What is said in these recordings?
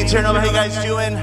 turn over. How you guys doing?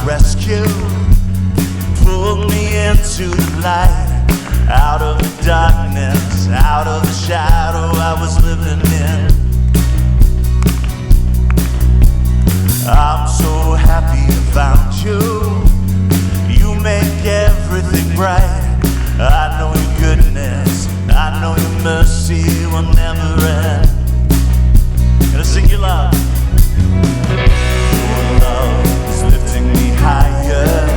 Rescue, pulled me into the light, out of the darkness, out of the shadow I was living in. I'm so happy I found you. You make everything right. I know your goodness, I know your mercy will never end. Gonna sing your love. Your love is lifting me higher.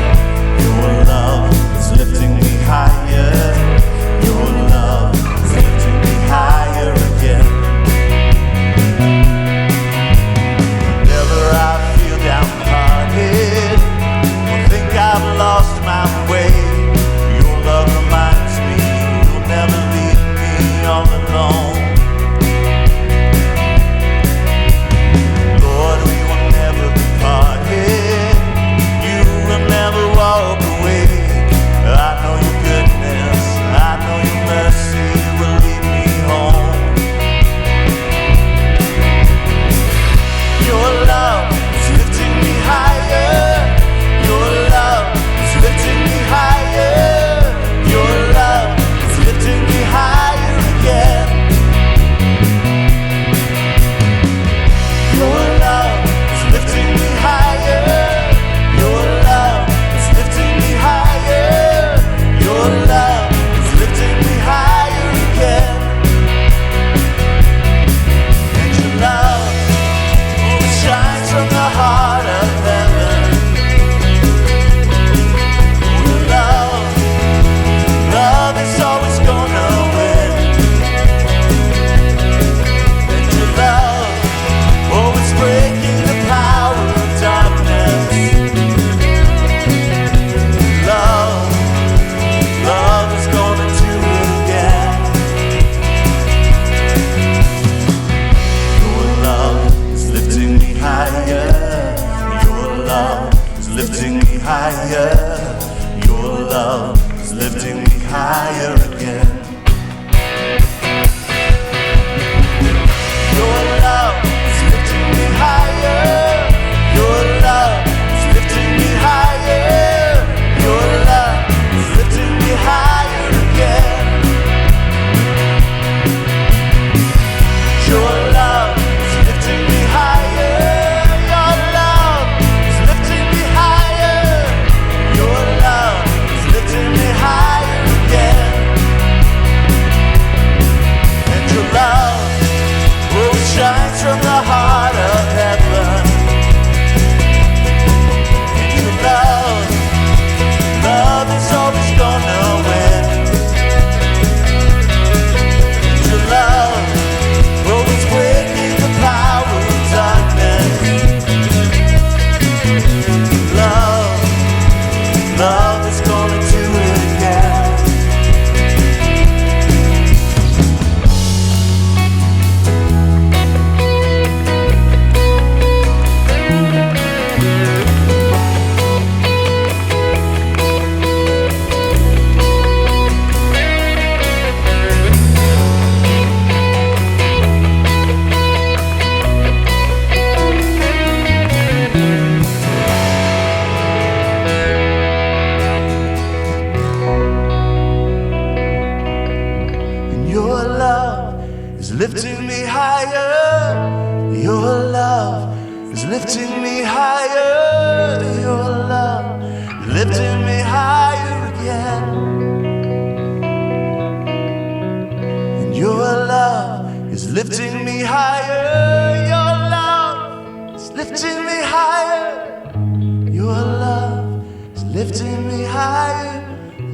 Your love is lifting me higher. Your love is lifting me higher again. Whenever I feel downhearted or think I've lost my way, your love reminds me you'll never leave me all alone. Lord, we will never be parted. You will never walk away. I know your goodness, I know your mercy will lead me home. Your love is lifting me higher. Your love is lifting me higher. Your love is lifting me higher again. Your love is lifting me higher. Your love is lifting me higher. Your love is lifting me higher again. And your love shines from the heart of heaven. Your love is always gonna win. And your love, oh, it's breaking the power of darkness. Love is gonna do it again. Your love is lifting me higher. Your love is lifting me higher. Your love is lifting me higher again. Your love is lifting me higher. Your love is lifting me higher. Your love is lifting me higher again. Your love is lifting me higher. Your love is lifting me higher. Your love is lifting me higher again. And your love, oh, it shines from the heart of heaven. And your love is always gonna win. And your love, oh, it's breaking the power of darkness. Love is gonna do it again. And your love is lifting me higher. Your love is lifting me higher. Your love is lifting me higher again. And your love is lifting me higher. Your love is lifting me higher. Your love is lifting me higher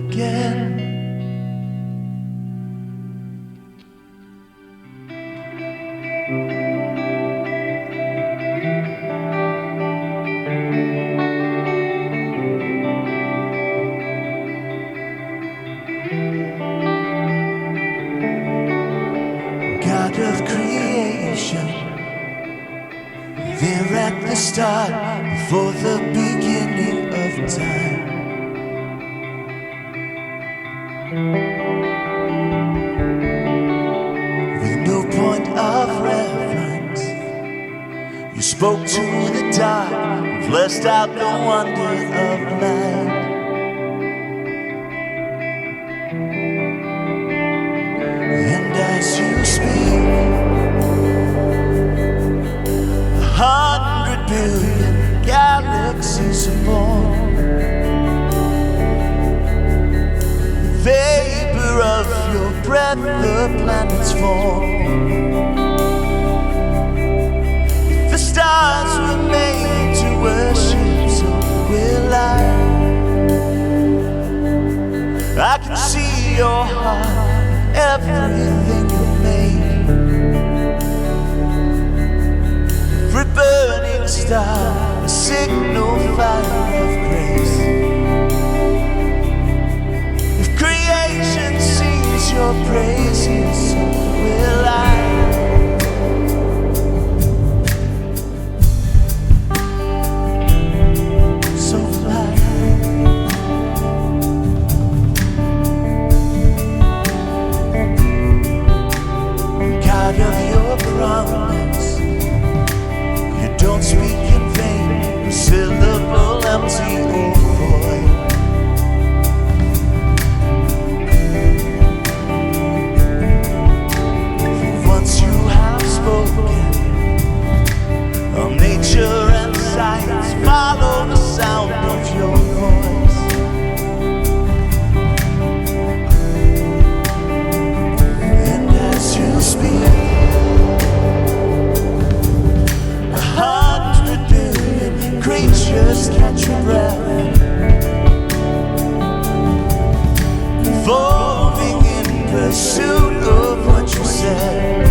again. God of creation, there at the start, before the beginning of time. With no point of reference, you spoke to the dark, fleshed out the wonder of light. And as you speak, 100 billion galaxies are born. Vapor of your breath, the planets form. If the stars were made to worship, so will I. I can see your heart, everything you made. Every burning star, a signal fire of grace. If creation sings your praises, so will I. So fly. God of your promise, you don't speak in vain, a syllable empty or void. For once you have spoken, all nature and science follow the sound of your voice. And as you speak, 100 billion creatures catch your breath, evolving in pursuit of what you said.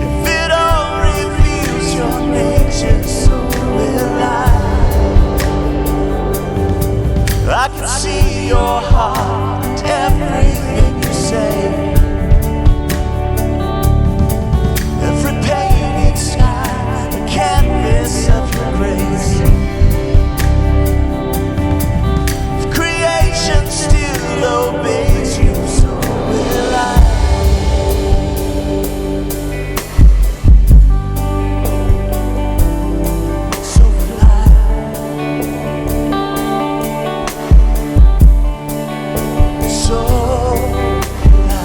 If it all reveals your nature, so will I can see your heart, everything you say. Every painted sky, a canvas of your grace. If creation still obeys you, so will I. So will I. So will I.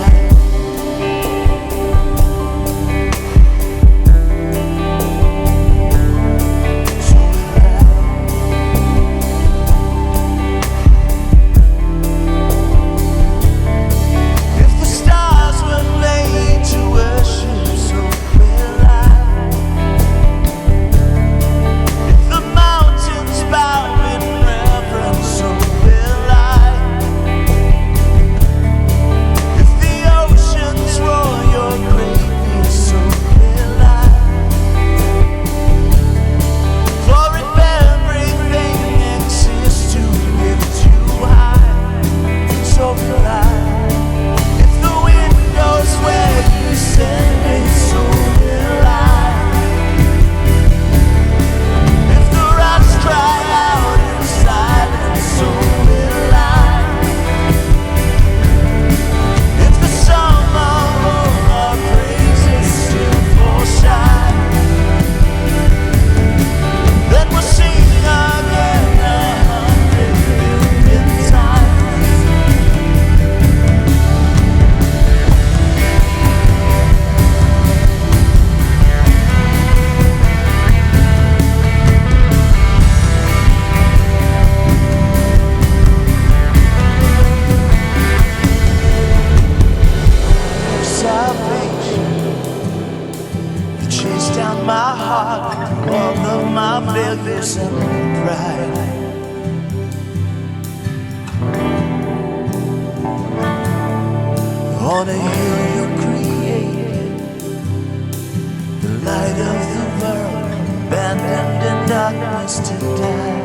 If the stars were made to worship, so will I. If the mountains bow in reverence, so will I. If the oceans roar your greatness, so will I. For if everything exists to lift you high, so will I. If the wind goes where you send it, so will I. If the rocks cry out in silence, so will I. If the summer of our praises still fall shy, then we'll sing again 100 billion times. Salvation, you chased down my heart through all of my failures and pride. On a hill you created, the light of the world, abandoned in darkness to die.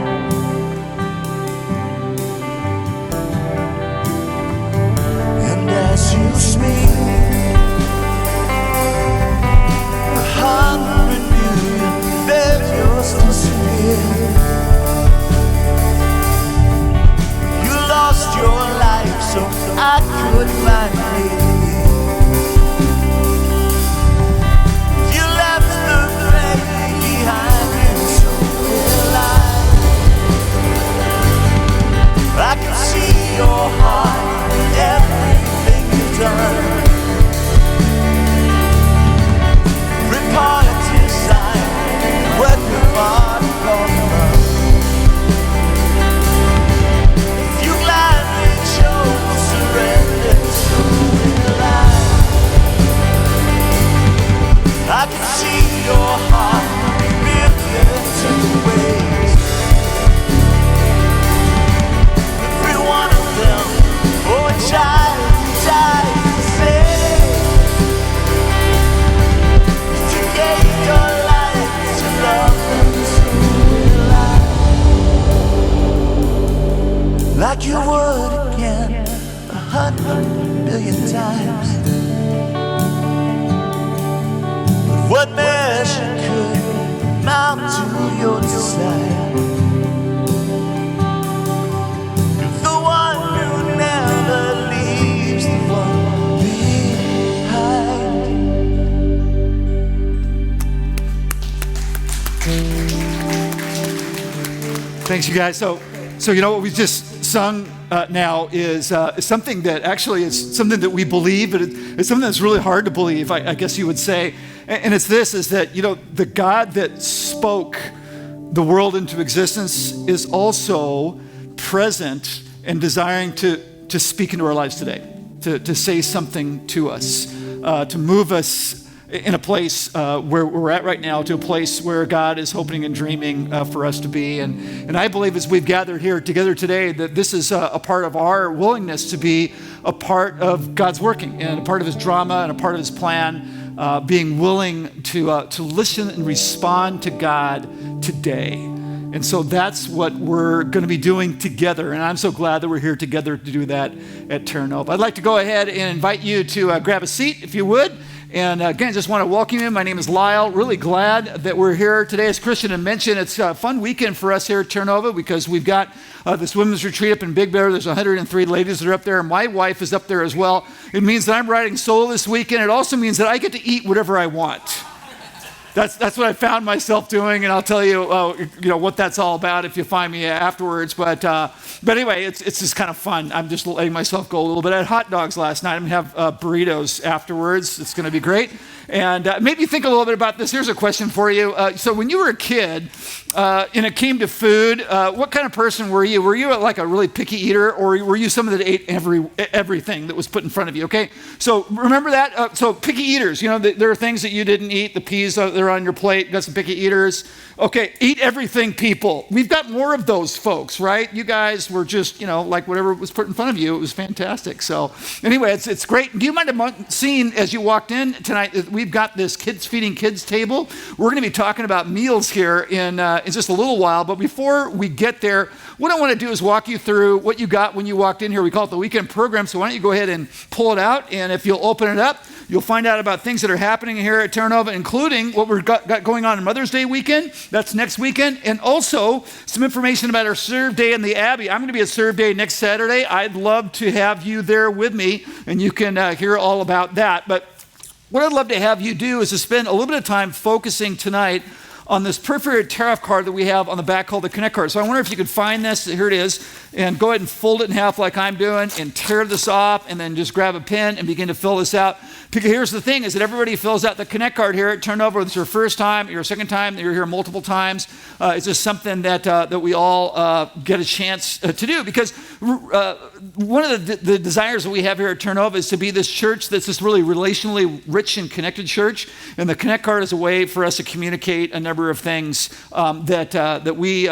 like you would again 100,000,000 times. But what measure could amount to your desire? You're the one who never leaves the one behind. Thanks, you guys. So you know what we just sung now is something that actually is something that we believe, but it's something that's really hard to believe, I guess you would say. And it's this, is that, you know, the God that spoke the world into existence is also present and desiring to speak into our lives today, to say something to us, to move us in a place where we're at right now to a place where God is hoping and dreaming for us to be. And I believe as we've gathered here together today that this is a part of our willingness to be a part of God's working and a part of his drama and a part of his plan, being willing to listen and respond to God today. And so that's what we're going to be doing together. And I'm so glad that we're here together to do that at Terra Nova. I'd like to go ahead and invite you to grab a seat if you would. And again, just want to welcome you. My name is Lyle. Really glad that we're here today. As Christian had mentioned, it's a fun weekend for us here at Terra Nova because we've got this women's retreat up in Big Bear. There's 103 ladies that are up there. My wife is up there as well. It means that I'm riding solo this weekend. It also means that I get to eat whatever I want. That's what I found myself doing, and I'll tell you, what that's all about if you find me afterwards. But anyway, it's just kind of fun. I'm just letting myself go a little bit. I had hot dogs last night. I'm gonna have burritos afterwards. It's gonna be great. And maybe think a little bit about this. Here's a question for you. So when you were a kid, and it came to food, what kind of person were you? Were you like a really picky eater, or were you someone that ate everything that was put in front of you? Okay, so remember that. So picky eaters. You know, there are things that you didn't eat. The peas that are on your plate. Got some picky eaters. Okay, eat everything, people. We've got more of those folks, right? You guys were just, like whatever was put in front of you. It was fantastic. So anyway, it's great. Do you mind seeing as you walked in tonight? We've got this kids feeding kids table. We're going to be talking about meals here in just a little while. But before we get there, what I want to do is walk you through what you got when you walked in here. We call it the weekend program. So why don't you go ahead and pull it out? And if you'll open it up, you'll find out about things that are happening here at Terra Nova, including what we've got going on Mother's Day weekend. That's next weekend. And also some information about our Serve Day in the Abbey. I'm going to be at Serve Day next Saturday. I'd love to have you there with me, and you can hear all about that. But what I'd love to have you do is to spend a little bit of time focusing tonight on this perforated tariff card that we have on the back called the Connect card. So I wonder if you could find this, here it is, and go ahead and fold it in half like I'm doing and tear this off and then just grab a pen and begin to fill this out. Because here's the thing, is that everybody fills out the Connect card here at Terra Nova, whether it's your first time, your second time, you're here multiple times. It's just something that we all get a chance to do, because one of the desires that we have here at Terra Nova is to be this church that's just really relationally rich and connected church. And the Connect card is a way for us to communicate a number of things that we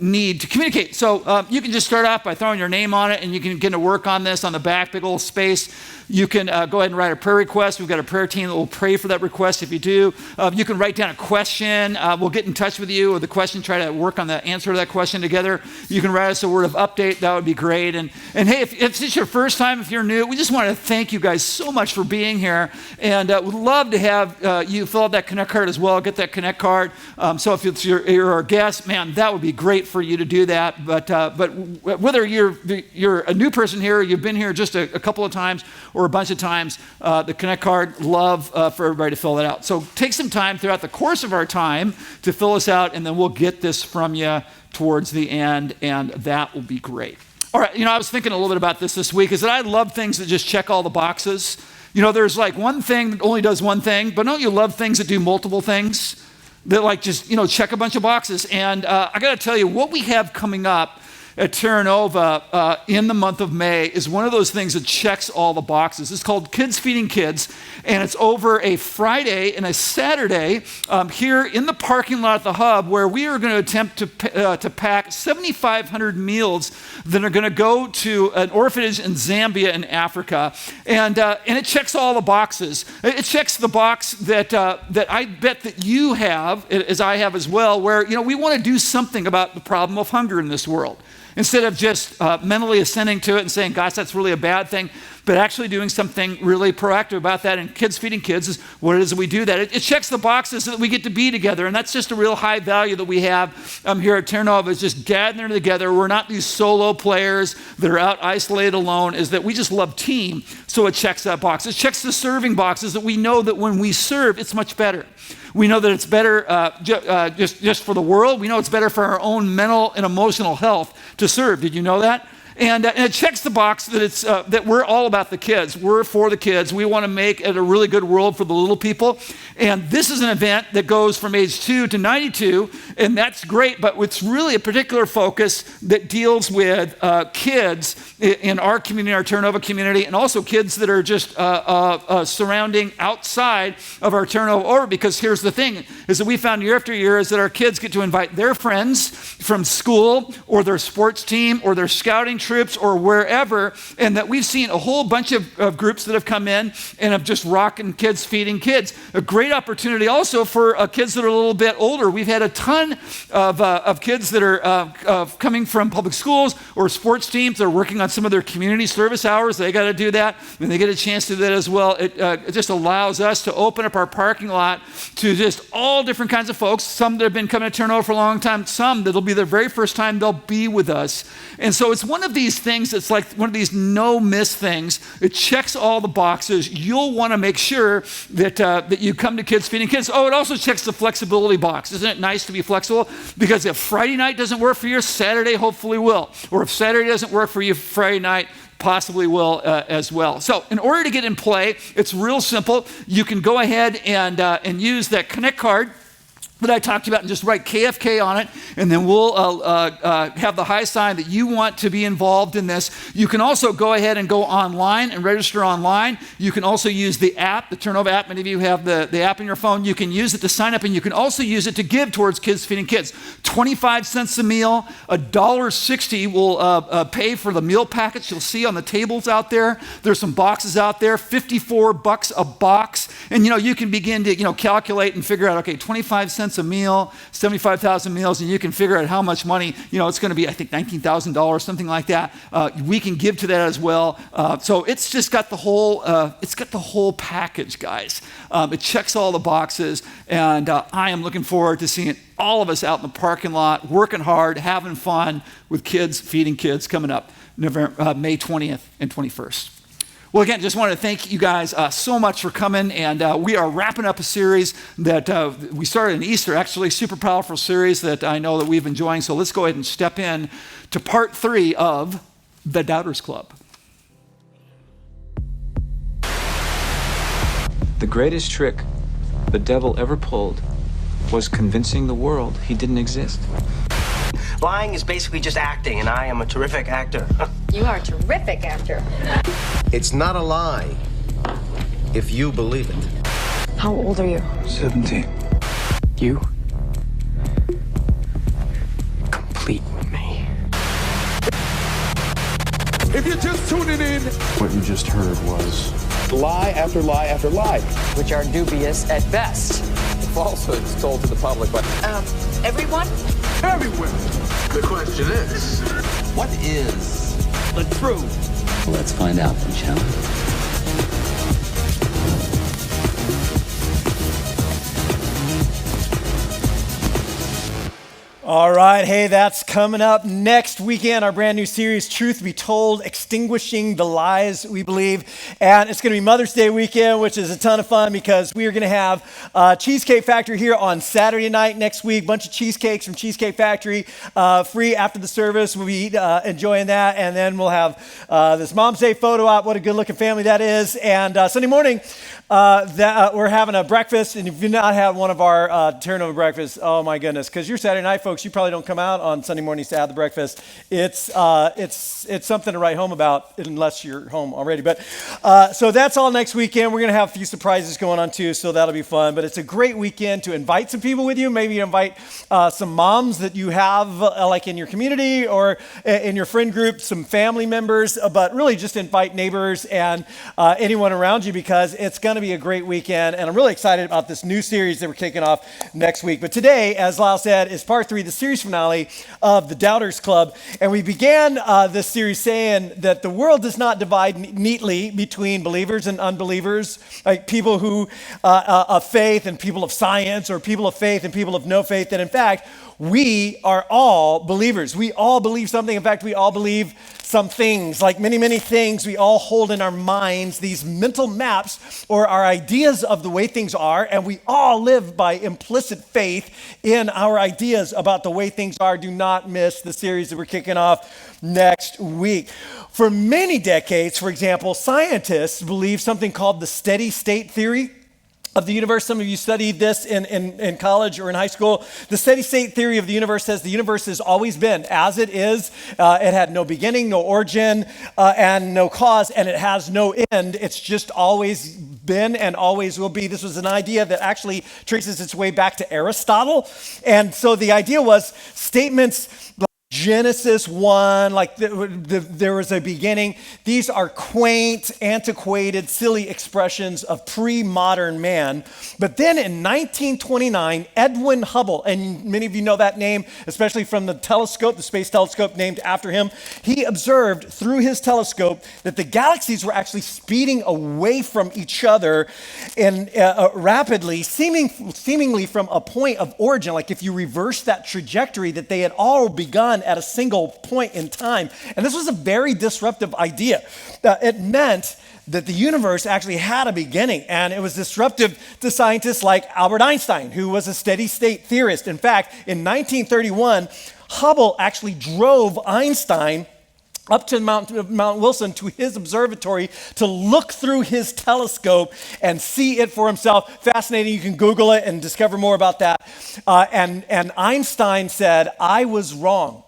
need to communicate. So you can just start off by throwing your name on it, and you can get to work on this on the back, big old space. You can go ahead and write a prayer request. We've got a prayer team that will pray for that request if you do. You can write down a question. We'll get in touch with you with the question, try to work on the answer to that question together. You can write us a word of update. That would be great. And hey, if it's your first time, if you're new, we just want to thank you guys so much for being here. And we'd love to have you fill out that Connect card as well, get that Connect card. So if you're our guest, man, that would be great for you to do that. But whether you're a new person here, or you've been here just a couple of times, or a bunch of times, the Connect card, love for everybody to fill that out. So take some time throughout the course of our time to fill this out, and then we'll get this from you towards the end, and that will be great. All right, I was thinking a little bit about this week, is that I love things that just check all the boxes. There's like one thing that only does one thing, but don't you love things that do multiple things? That like just, check a bunch of boxes. And I got to tell you, what we have coming up at Terra Nova in the month of May is one of those things that checks all the boxes. It's called Kids Feeding Kids, and it's over a Friday and a Saturday here in the parking lot at the Hub, where we are going to attempt to pack 7,500 meals that are going to go to an orphanage in Zambia in Africa, and it checks all the boxes. It checks the box that I bet that you have, as I have as well, where we want to do something about the problem of hunger in this world. Instead of just mentally assenting to it and saying, gosh, that's really a bad thing, but actually doing something really proactive about that. And Kids Feeding Kids is what it is that we do that. It checks the boxes so that we get to be together. And that's just a real high value that we have here at Terra Nova, is just gathering together. We're not these solo players that are out isolated alone, is that we just love team. So it checks that box. It checks the serving boxes, that we know that when we serve, it's much better. We know that it's better just for the world. We know it's better for our own mental and emotional health to serve. Did you know that? And it checks the box that it's that we're all about the kids. We're for the kids. We want to make it a really good world for the little people. And this is an event that goes from age 2 to 92, and that's great, but it's really a particular focus that deals with kids in our community, our Terra Nova community, and also kids that are just surrounding outside of our Terra Nova orbit. Because here's the thing, is that we found year after year is that our kids get to invite their friends from school or their sports team or their scouting troops or wherever, and that we've seen a whole bunch of groups that have come in and have just rocking Kids Feeding Kids. A great opportunity also for kids that are a little bit older. We've had a ton of kids that are coming from public schools or sports teams. They're working on some of their community service hours. They got to do that, and they get a chance to do that as well. It just allows us to open up our parking lot to just all different kinds of folks, some that have been coming to Terra Nova for a long time, some that'll be their very first time they'll be with us. And so it's one of these things that's like one of these no-miss things. It checks all the boxes. You'll want to make sure that you come to Kids Feeding Kids. Oh, it also checks the flexibility box. Isn't it nice to be flexible? Because if Friday night doesn't work for you, Saturday hopefully will. Or if Saturday doesn't work for you, Friday night possibly will as well. So in order to get in play, it's real simple. You can go ahead and use that Connect card that I talked about and just write KFK on it, and then we'll have the high sign that you want to be involved in this. You can also go ahead and go online and register online. You can also use the app, the Terra Nova app. Many of you have the app on your phone. You can use it to sign up, and you can also use it to give towards Kids Feeding Kids. 25 cents a meal, $1.60 will pay for the meal packets you'll see on the tables out there. There's some boxes out there, $54 a box. And you can begin to calculate and figure out, okay, 25 cents a meal, 75,000 meals, and you can figure out how much money, it's going to be, I think, $19,000, something like that. We can give to that as well. So it's just got the whole package, guys. It checks all the boxes, and I am looking forward to seeing all of us out in the parking lot, working hard, having fun with Kids Feeding Kids coming up May 20th and 21st. Well, again, just wanted to thank you guys so much for coming, and we are wrapping up a series that we started in Easter, actually, super powerful series that I know that we've been enjoying. So let's go ahead and step in to part 3 of The Doubters Club. The greatest trick the devil ever pulled was convincing the world he didn't exist. Lying is basically just acting, and I am a terrific actor. You are a terrific actor. It's not a lie, if you believe it. How old are you? 17. You complete me. If you're just tuning in, what you just heard was lie after lie after lie, which are dubious at best. Falsehoods told to the public by Everyone? everywhere. The question is, what is the truth? Well, let's find out then, shall we? All right, hey, that's coming up next weekend, our brand new series, Truth Be Told, Extinguishing the Lies We Believe. And it's going to be Mother's Day weekend, which is a ton of fun because we are going to have Cheesecake Factory here on Saturday night next week. Bunch of cheesecakes from Cheesecake Factory, free after the service. We'll be enjoying that. And then we'll have this Mom's Day photo op. What a good looking family that is. And Sunday morning, we're having a breakfast. And if you've not had one of our Terra Nova breakfasts, oh my goodness, because you're Saturday night folks, you probably don't come out on Sunday mornings to have the breakfast. It's something to write home about unless you're home already. But so that's all next weekend. We're going to have a few surprises going on too, so that'll be fun. But it's a great weekend to invite some people with you. Maybe invite some moms that you have like in your community or in your friend group, some family members, but really just invite neighbors and anyone around you because it's going to be a great weekend. And I'm really excited about this new series that we're kicking off next week. But today, as Lyle said, is part 3 of the the series finale of the Doubters Club. And we began this series saying that the world does not divide neatly between believers and unbelievers, like people who of faith and people of science, or people of faith and people of no faith. That in fact, we are all believers. We all believe something. In fact, we all believe some things, like many, many things. We all hold in our minds these mental maps or our ideas of the way things are, and we all live by implicit faith in our ideas about the way things are. Do not miss the series that we're kicking off next week. For many decades, for example, scientists believe something called the steady state theory of the universe. Some of you studied this in college or in high school. The steady state theory of the universe says the universe has always been as it is. It had no beginning, no origin, and no cause, and it has no end. It's just always been and always will be. This was an idea that actually traces its way back to Aristotle. And so the idea was statements like Genesis 1, like there was a beginning. These are quaint, antiquated, silly expressions of pre-modern man. But then in 1929, Edwin Hubble, and many of you know that name, especially from the telescope, the space telescope named after him, he observed through his telescope that the galaxies were actually speeding away from each other and rapidly, seemingly from a point of origin. Like if you reverse that trajectory, that they had all begun at a single point in time. And this was a very disruptive idea. It meant that the universe actually had a beginning, and it was disruptive to scientists like Albert Einstein, who was a steady state theorist. In fact, in 1931, Hubble actually drove Einstein up to Mount Wilson to his observatory to look through his telescope and see it for himself. Fascinating. You can Google it and discover more about that. And Einstein said, I was wrong.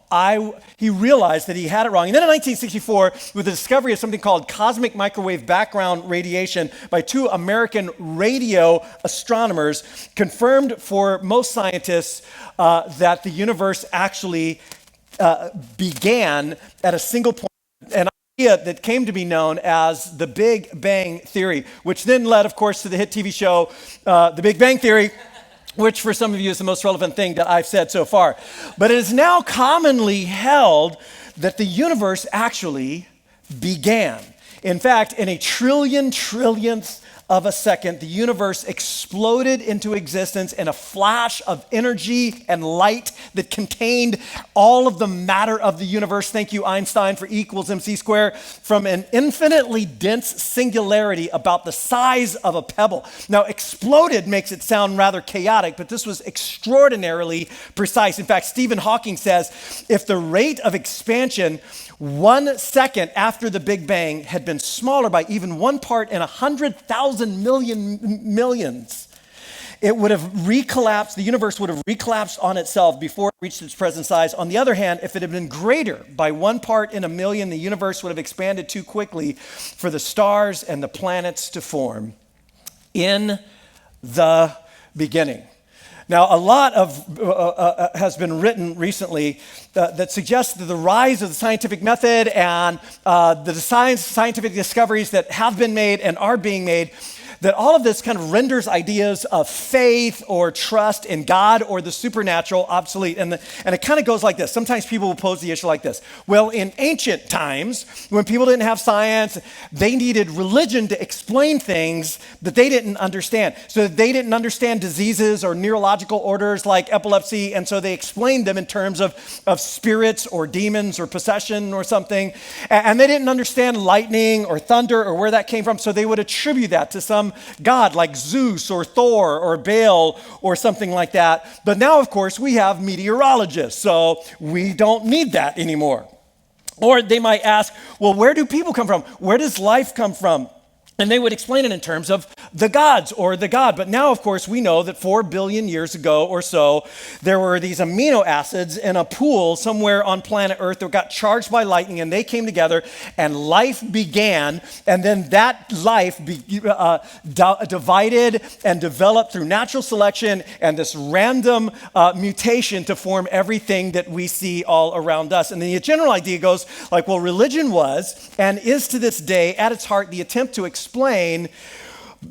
He realized that he had it wrong. And then in 1964, with the discovery of something called cosmic microwave background radiation by two American radio astronomers, confirmed for most scientists that the universe actually began at a single point, an idea that came to be known as the Big Bang Theory, which then led, of course, to the hit TV show, The Big Bang Theory, which for some of you is the most relevant thing that I've said so far. But it is now commonly held that the universe actually began. In fact, in a trillionth of a second, the universe exploded into existence in a flash of energy and light that contained all of the matter of the universe. Thank you, Einstein, for E = mc squared, from an infinitely dense singularity about the size of a pebble. Now, exploded makes it sound rather chaotic, but this was extraordinarily precise. In fact, Stephen Hawking says, if the rate of expansion 1 second after the Big Bang had been smaller by even 1 part in 100,000 millions, it would have recollapsed, the universe would have recollapsed on itself before it reached its present size. On the other hand, if it had been greater by 1 part in a million, the universe would have expanded too quickly for the stars and the planets to form. In the beginning. Now, a lot has been written recently that suggests that the rise of the scientific method and the scientific discoveries that have been made and are being made, that all of this kind of renders ideas of faith or trust in God or the supernatural obsolete. And it kind of goes like this. Sometimes people will pose the issue like this. Well, in ancient times, when people didn't have science, they needed religion to explain things that they didn't understand. So they didn't understand diseases or neurological orders like epilepsy, and so they explained them in terms of spirits or demons or possession or something. And they didn't understand lightning or thunder or where that came from, so they would attribute that to some god like Zeus or Thor or Baal or something like that. But now, of course, we have meteorologists, so we don't need that anymore. Or they might ask, well, where do people come from? Where does life come from? And they would explain it in terms of the gods or the God. But now, of course, we know that 4 billion years ago or so, there were these amino acids in a pool somewhere on planet Earth that got charged by lightning, and they came together, and life began. And then that life divided and developed through natural selection and this random mutation to form everything that we see all around us. And the general idea goes like, well, religion was and is to this day at its heart the attempt to explain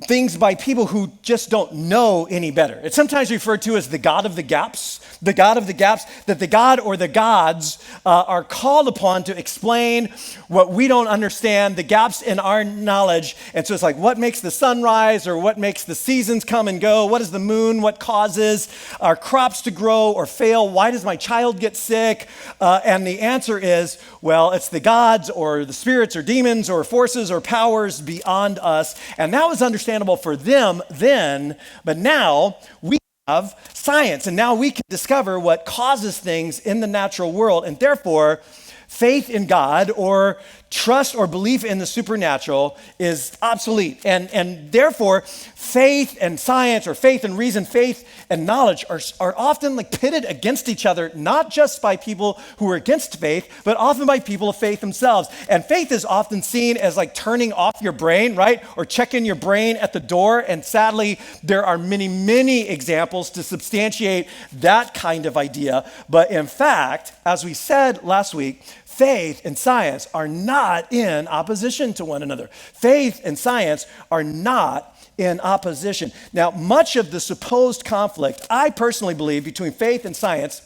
things by people who just don't know any better. It's sometimes referred to as the God of the gaps, that the God or the gods are called upon to explain what we don't understand, the gaps in our knowledge. And so it's like, what makes the sun rise, or what makes the seasons come and go? What is the moon? What causes our crops to grow or fail? Why does my child get sick? And the answer is, well, it's the gods or the spirits or demons or forces or powers beyond us. And that was understandable for them then, but now we have science, and now we can discover what causes things in the natural world, and therefore faith in God or trust or belief in the supernatural is obsolete. And therefore, faith and science, or faith and reason, faith and knowledge are often like pitted against each other, not just by people who are against faith, but often by people of faith themselves. And faith is often seen as like turning off your brain, right? Or checking your brain at the door. And sadly, there are many, many examples to substantiate that kind of idea. But in fact, as we said last week, faith and science are not in opposition to one another. Faith and science are not in opposition. Now, much of the supposed conflict, I personally believe, between faith and science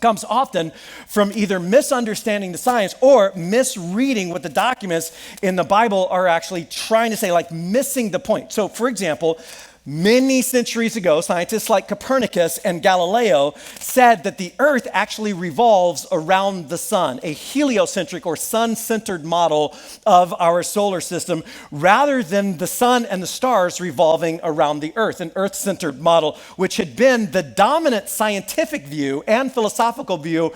comes often from either misunderstanding the science or misreading what the documents in the Bible are actually trying to say, like missing the point. So, for example, many centuries ago, scientists like Copernicus and Galileo said that the earth actually revolves around the sun, a heliocentric or sun-centered model of our solar system, rather than the sun and the stars revolving around the earth, an earth-centered model, which had been the dominant scientific view and philosophical view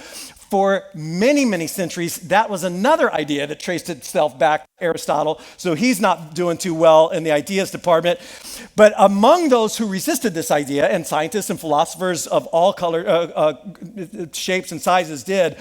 for many, many centuries. That was another idea that traced itself back to Aristotle, so he's not doing too well in the ideas department. But among those who resisted this idea, and scientists and philosophers of all shapes and sizes did,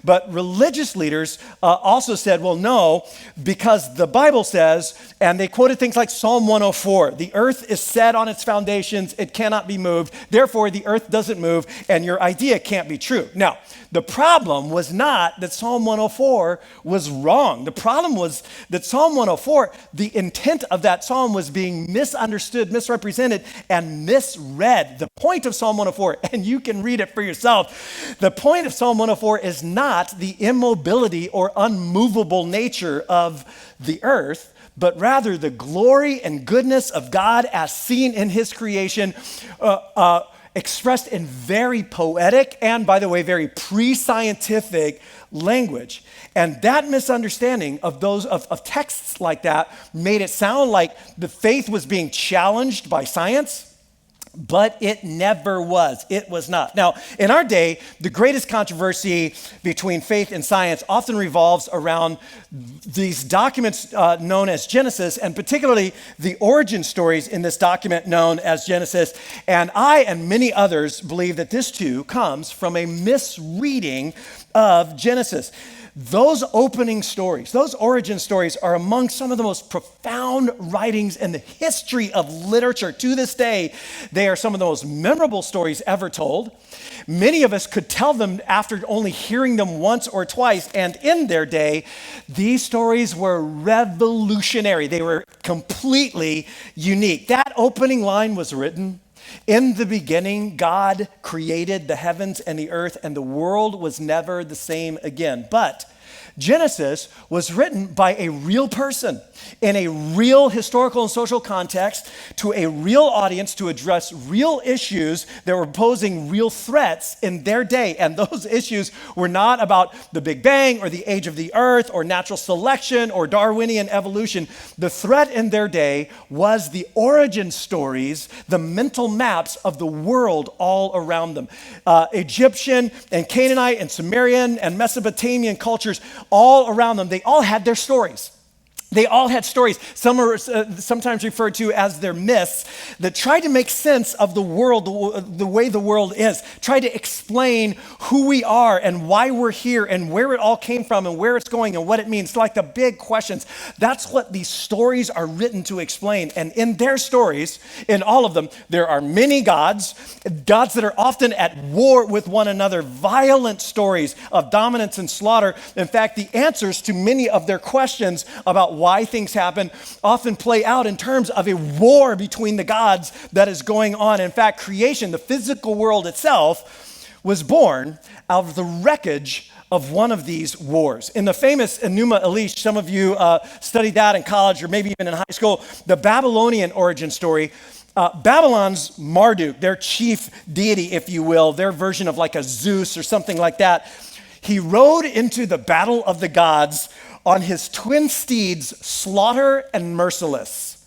but religious leaders also said, well, no, because the Bible says, and they quoted things like Psalm 104, the earth is set on its foundations, it cannot be moved, therefore the earth doesn't move, and your idea can't be true. Now, the problem was not that Psalm 104 was wrong. The problem was that Psalm 104, the intent of that psalm was being misunderstood, misrepresented, and misread. The point of Psalm 104, and you can read it for yourself, the point of Psalm 104 is not the immobility or unmovable nature of the earth, but rather the glory and goodness of God as seen in his creation, expressed in very poetic and, by the way, very pre-scientific language. And that misunderstanding of those of texts like that made it sound like the faith was being challenged by science, but it never was. It was not. Now, in our day, the greatest controversy between faith and science often revolves around these documents known as Genesis, and particularly the origin stories in this document known as Genesis. And I and many others believe that this too comes from a misreading of Genesis. Those opening stories, those origin stories are among some of the most profound writings in the history of literature. To this day, they are some of the most memorable stories ever told. Many of us could tell them after only hearing them once or twice, and in their day, these stories were revolutionary. They were completely unique. That opening line was written, "In the beginning, God created the heavens and the earth, and the world was never the same again." But Genesis was written by a real person in a real historical and social context to a real audience to address real issues that were posing real threats in their day. And those issues were not about the Big Bang or the age of the earth or natural selection or Darwinian evolution. The threat in their day was the origin stories, the mental maps of the world all around them. Egyptian and Canaanite and Sumerian and Mesopotamian cultures all around them, they all had their stories. They all had stories. Some are sometimes referred to as their myths that try to make sense of the world, the way the world is, try to explain who we are and why we're here and where it all came from and where it's going and what it means, like the big questions. That's what these stories are written to explain. And in their stories, in all of them, there are many gods that are often at war with one another, violent stories of dominance and slaughter. In fact, the answers to many of their questions about why things happen often play out in terms of a war between the gods that is going on. In fact, creation, the physical world itself, was born out of the wreckage of one of these wars. In the famous Enuma Elish, some of you studied that in college or maybe even in high school, the Babylonian origin story. Babylon's Marduk, their chief deity, if you will, their version of like a Zeus or something like that, he rode into the battle of the gods on his twin steeds, Slaughter and Merciless.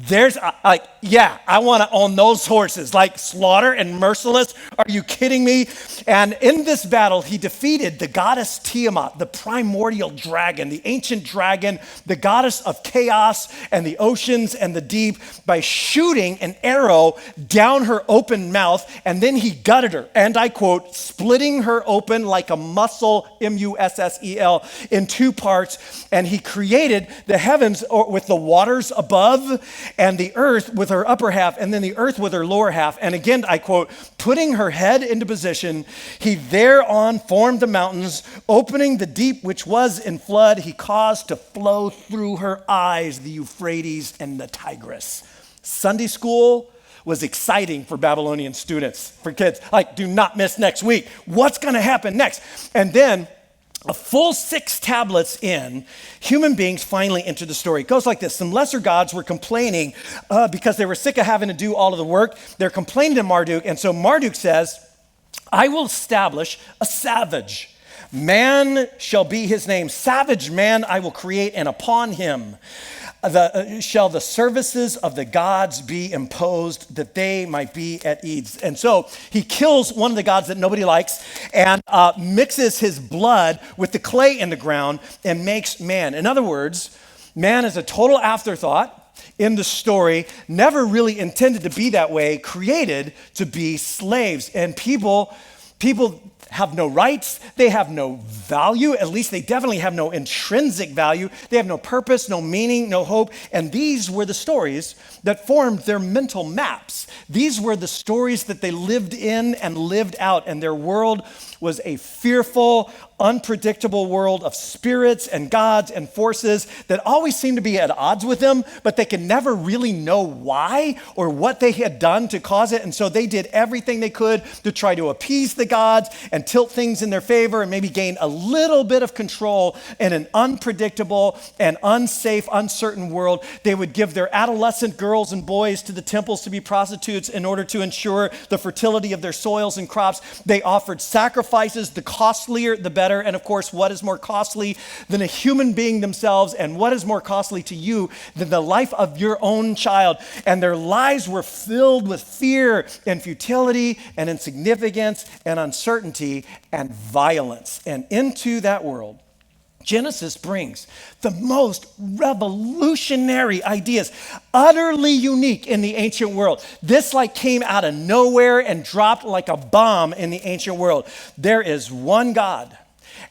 There's I want to own those horses, like Slaughter and Merciless. Are you kidding me? And in this battle, he defeated the goddess Tiamat, the primordial dragon, the ancient dragon, the goddess of chaos and the oceans and the deep, by shooting an arrow down her open mouth, and then he gutted her, and I quote, splitting her open like a mussel, Mussel, in two parts, and he created the heavens with the waters above, and the earth with her upper half, and then the earth with her lower half. And again, I quote, putting her head into position, he thereon formed the mountains, opening the deep which was in flood, he caused to flow through her eyes the Euphrates and the Tigris. Sunday school was exciting for Babylonian students, for kids. Like, do not miss next week. What's going to happen next? And then a full 6 tablets in, human beings finally enter the story. It goes like this. Some lesser gods were complaining because they were sick of having to do all of the work. They're complaining to Marduk, and so Marduk says, I will establish a savage. Man shall be his name. Savage man I will create, and upon him shall the services of the gods be imposed, that they might be at ease. And so he kills one of the gods that nobody likes and mixes his blood with the clay in the ground and makes man. In other words, man is a total afterthought in the story, never really intended to be that way, created to be slaves. And people have no rights, they have no value, at least they definitely have no intrinsic value, they have no purpose, no meaning, no hope, and these were the stories that formed their mental maps. These were the stories that they lived in and lived out, and their world was a fearful, unpredictable world of spirits and gods and forces that always seemed to be at odds with them, but they could never really know why or what they had done to cause it. And so they did everything they could to try to appease the gods and tilt things in their favor and maybe gain a little bit of control in an unpredictable and unsafe, uncertain world. They would give their adolescent girls and boys to the temples to be prostitutes in order to ensure the fertility of their soils and crops. They offered sacrifices, the costlier, the better. And of course, what is more costly than a human being themselves? And what is more costly to you than the life of your own child? And their lives were filled with fear and futility and insignificance and uncertainty and violence. And into that world, Genesis brings the most revolutionary ideas, utterly unique in the ancient world. This like came out of nowhere and dropped like a bomb in the ancient world. There is one God,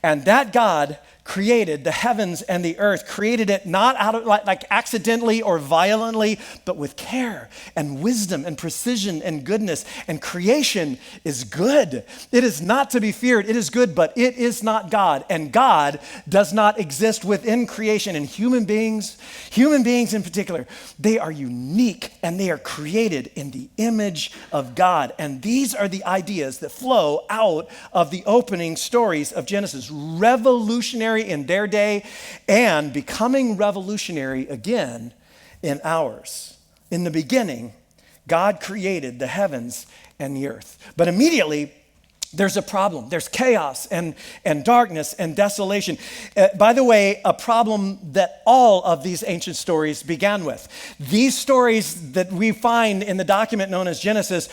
and that God created the heavens and the earth, created it not out of like accidentally or violently, but with care and wisdom and precision and goodness. And creation is good. It is not to be feared. It is good, but it is not God. And God does not exist within creation. And human beings in particular, they are unique and they are created in the image of God. And these are the ideas that flow out of the opening stories of Genesis. Revolutionary in their day and becoming revolutionary again in ours. In the beginning, God created the heavens and the earth. But immediately, there's a problem. There's chaos and darkness and desolation. By the way, a problem that all of these ancient stories began with. These stories that we find in the document known as Genesis,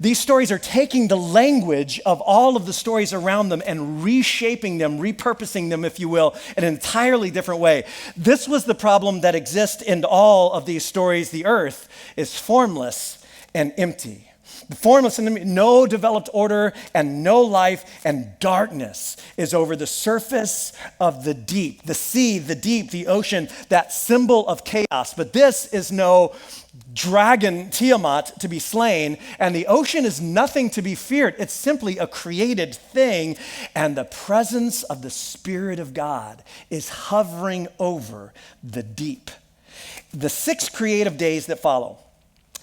these stories are taking the language of all of the stories around them and reshaping them, repurposing them, if you will, in an entirely different way. This was the problem that exists in all of these stories. The earth is formless and empty. Formless, no developed order and no life, and darkness is over the surface of the deep. The sea, the deep, the ocean, that symbol of chaos. But this is no dragon Tiamat to be slain, and the ocean is nothing to be feared. It's simply a created thing, and the presence of the Spirit of God is hovering over the deep. The 6 creative days that follow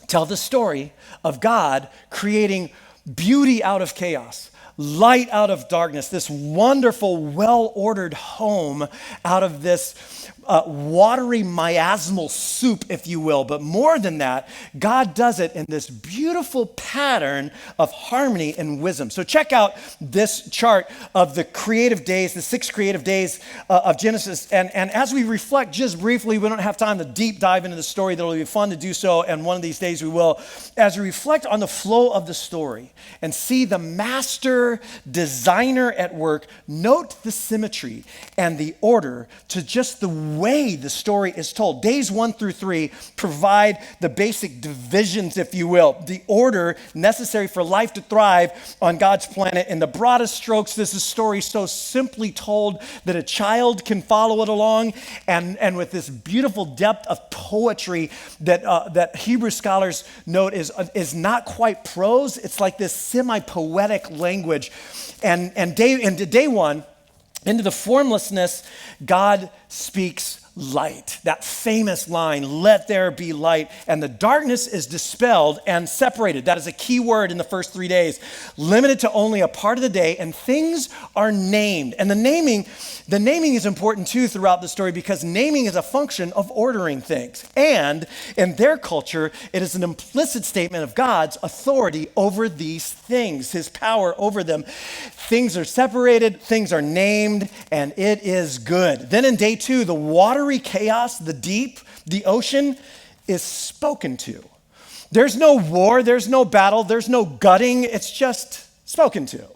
tell the story of God creating beauty out of chaos, light out of darkness, this wonderful, well-ordered home out of this watery miasmal soup, if you will. But more than that, God does it in this beautiful pattern of harmony and wisdom. So check out this chart of the creative days, the 6 creative days of Genesis. And as we reflect just briefly, we don't have time to deep dive into the story. That'll be fun to do so, and one of these days we will. As we reflect on the flow of the story and see the master designer at work, note the symmetry and the order to just the way the story is told. Days 1 through 3 provide the basic divisions, if you will, the order necessary for life to thrive on God's planet. In the broadest strokes, this is a story so simply told that a child can follow it along, and with this beautiful depth of poetry that Hebrew scholars note is not quite prose. It's like this semi-poetic language. And day 1, into the formlessness, God speaks light. That famous line, let there be light. And the darkness is dispelled and separated. That is a key word in the first 3 days. Limited to only a part of the day, and things are named. And the naming is important too throughout the story, because naming is a function of ordering things. And in their culture, it is an implicit statement of God's authority over these things, his power over them. Things are separated, things are named, and it is good. Then in day 2, the watery chaos, the deep, the ocean is spoken to. There's no war, there's no battle, there's no gutting, it's just spoken to.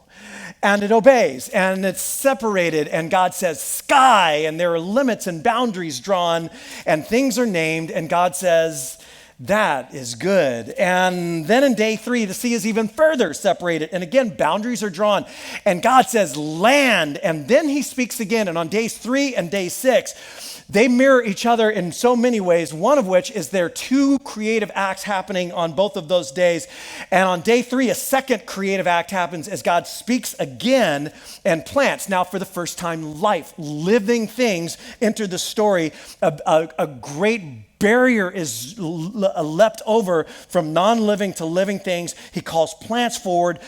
And it obeys, and it's separated, and God says sky, and there are limits and boundaries drawn, and things are named, and God says, that is good. And then in day 3, the sea is even further separated. And again, boundaries are drawn. And God says, land. And then he speaks again. And on days 3 and day 6, they mirror each other in so many ways, one of which is there are 2 creative acts happening on both of those days. And on day 3, a second creative act happens as God speaks again and plants. Now, for the first time, life, living things enter the story. A great barrier is leapt over from non-living to living things. He calls plants forward.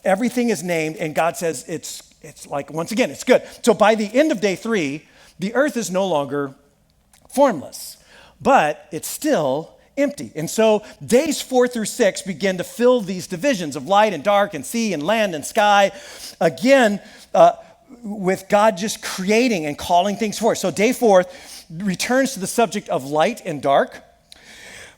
Everything is named, and God says it's like, once again, it's good. So by the end of day 3, the earth is no longer formless, but it's still empty. And so days 4 through 6 begin to fill these divisions of light and dark and sea and land and sky. Again, with God just creating and calling things forth. So day 4 returns to the subject of light and dark,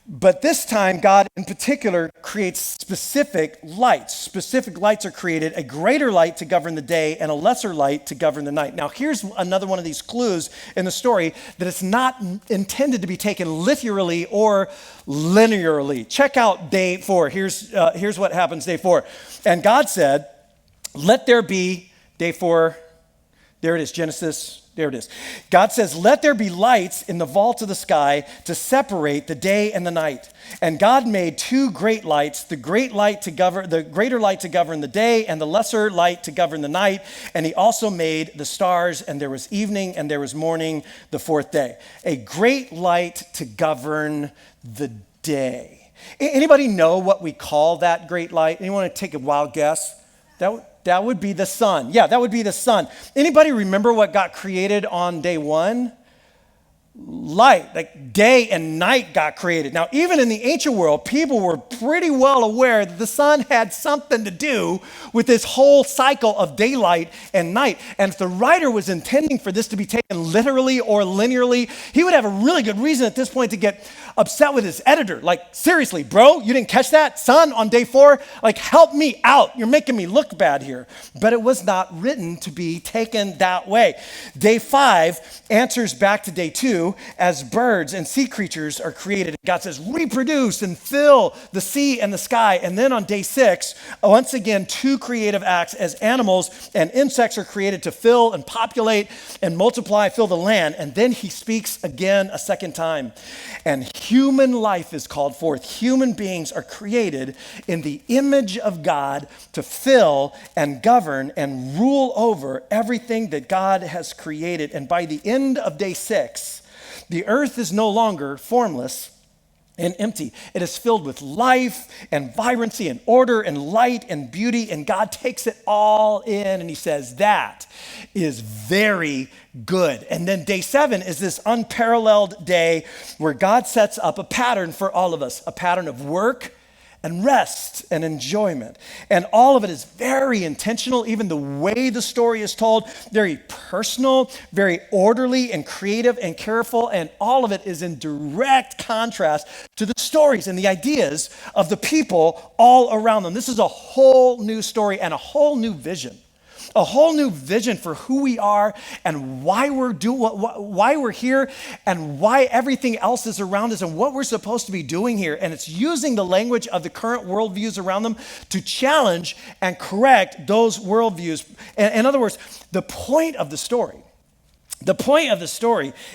but this time God in particular creates specific lights. Specific lights are created, a greater light to govern the day and a lesser light to govern the night. Now here's another one of these clues in the story that it's not intended to be taken literally or linearly. Check out day 4. Here's what happens day 4. And God said, let there be, day 4, there it is, Genesis. There it is. God says, let there be lights in the vault of the sky to separate the day and the night. And God made 2 great lights, the greater light to govern the day and the lesser light to govern the night. And he also made the stars, and there was evening and there was morning the 4th day. A great light to govern the day. Anybody know what we call that great light? Anyone want to take a wild guess? That would be the sun. Yeah, that would be the sun. Anybody remember what got created on day 1? Light, like day and night got created. Now, even in the ancient world, people were pretty well aware that the sun had something to do with this whole cycle of daylight and night. And if the writer was intending for this to be taken literally or linearly, he would have a really good reason at this point to get upset with his editor. Like, seriously, bro, you didn't catch that? Sun on day 4? Like, help me out. You're making me look bad here. But it was not written to be taken that way. Day 5 answers back to day 2 2, as birds and sea creatures are created, God says, reproduce and fill the sea and the sky. And then on day 6, once again, 2 creative acts as animals and insects are created to fill and populate and multiply, fill the land. And then he speaks again a second time. And human life is called forth. Human beings are created in the image of God to fill and govern and rule over everything that God has created. And by the end of day 6, the earth is no longer formless and empty. It is filled with life and vibrancy and order and light and beauty. And God takes it all in and he says, that is very good. And then day 7 is this unparalleled day where God sets up a pattern for all of us, a pattern of work and rest and enjoyment. And all of it is very intentional. Even the way the story is told, very personal, very orderly and creative and careful. And all of it is in direct contrast to the stories and the ideas of the people all around them. This is a whole new story and a whole new vision. A whole new vision for who we are and why we're here and why everything else is around us and what we're supposed to be doing here. And it's using the language of the current worldviews around them to challenge and correct those worldviews. In other words, the point of the story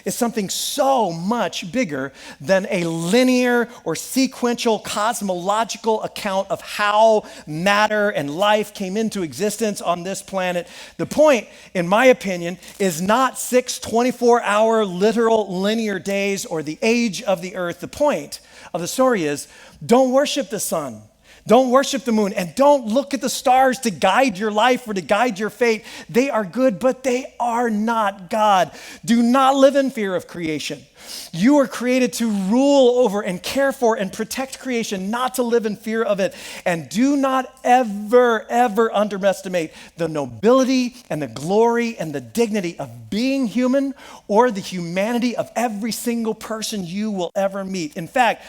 is something so much bigger than a linear or sequential cosmological account of how matter and life came into existence on this planet. The point, in my opinion, is not 6 24-hour literal linear days or the age of the earth. The point of the story is, don't worship the sun. Don't worship the moon, and don't look at the stars to guide your life or to guide your fate. They are good, but they are not God. Do not live in fear of creation. You are created to rule over and care for and protect creation, not to live in fear of it. And do not ever, ever underestimate the nobility and the glory and the dignity of being human or the humanity of every single person you will ever meet. In fact,